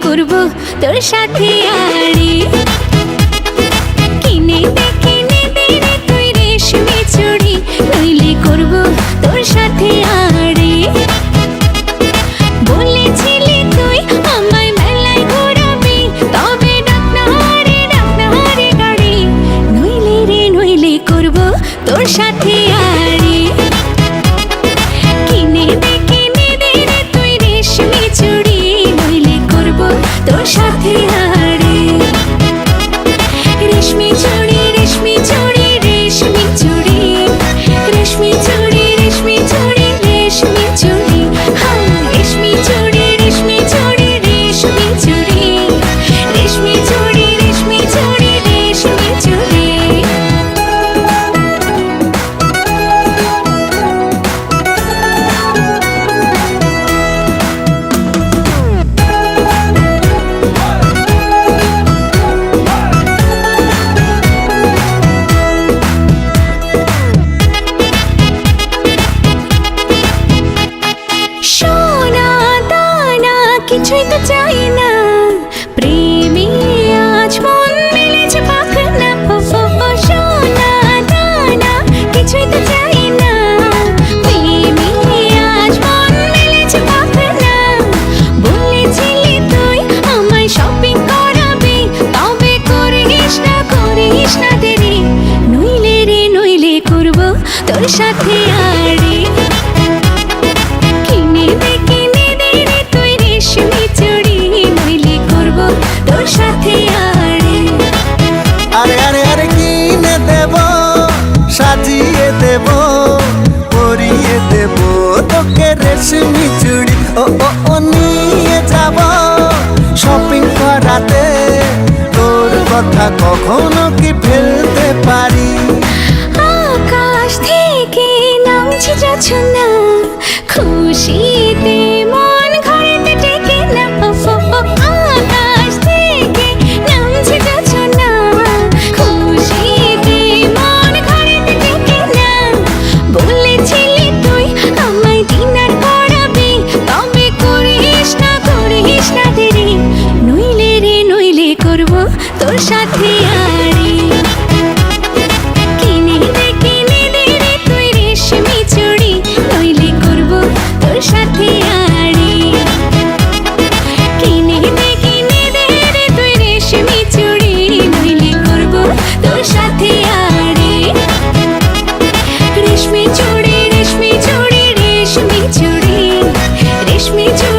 করব তোর সাথে আড়ি। কিনে দে রে তুই রেশমি চুড়ি, নইলে করব তোর সাথে আড়ি। বলেছিলি তুই আমায় মেলায় ঘোরাবি, তবে ডাক না রে গাড়ি, নইলে করব তোর সাথে আড়ি। কিনে দে রে তুই রেশমি চুড়ি, নইলে করব তোর সাথে আড়ি। রেশমি চুড়ি রেশমি চুড়ি রেশমি চুড়ি, রেশমি চুড়ি রেশমি চুড়ি রেশমি চুড়ি, হ্যাঁ রেশমি চুড়ি রেশমি চুড়ি রেশমি চুড়ি, রেশমি চুড়ি রেশমি চুড়ি রেশমি চুড়ি। সোনা দানা কিছুই তো চাই না, প্রেমে আজ মন মিলেছে পাখনা। সোনা দানা কিছুই তো চাই না, প্রেমে আজ মন মিলেছে পাখনা। বলেছিলি তুই আমায় শপিং করাবি, তবে করিস না দেরি, নইলে করব তোর সাথে আড়ি। কিনে দে রে তুই রেশমি চুড়ি, নইলে করব তোর সাথে আড়ি। আরে কিনে দেব, সাজিয়ে দেব, পরিয়ে দেব তোকে রেশমি চুড়ি। ও নিয়ে যাব শপিং করাতে, তোর কথা কখনো কি ফেলতে পারি? আকাশ থেকে নামছে জোছনা, খুশিতে মন ঘরেতে টেকে না। আকাশ থেকে নামছে জোছনা, খুশিতে মন ঘরেতে টেকে না। বলেছিলি তুই আমায় ডিনার করাবি, তবে করিস না দেরি, নইলে করব তোর সাথে আড়ি। কিনে দে রে তুই রেশমি চুড়ি, নইলে করব তোর সাথে আড়ি। কিনে দে রে তুই রেশমি চুড়ি, নইলে করব তোর সাথে আড়ি। রেশমি চুড়ি রেশমি চুড়ি রেশমি চুড়ি, রেশমি চুড়ি।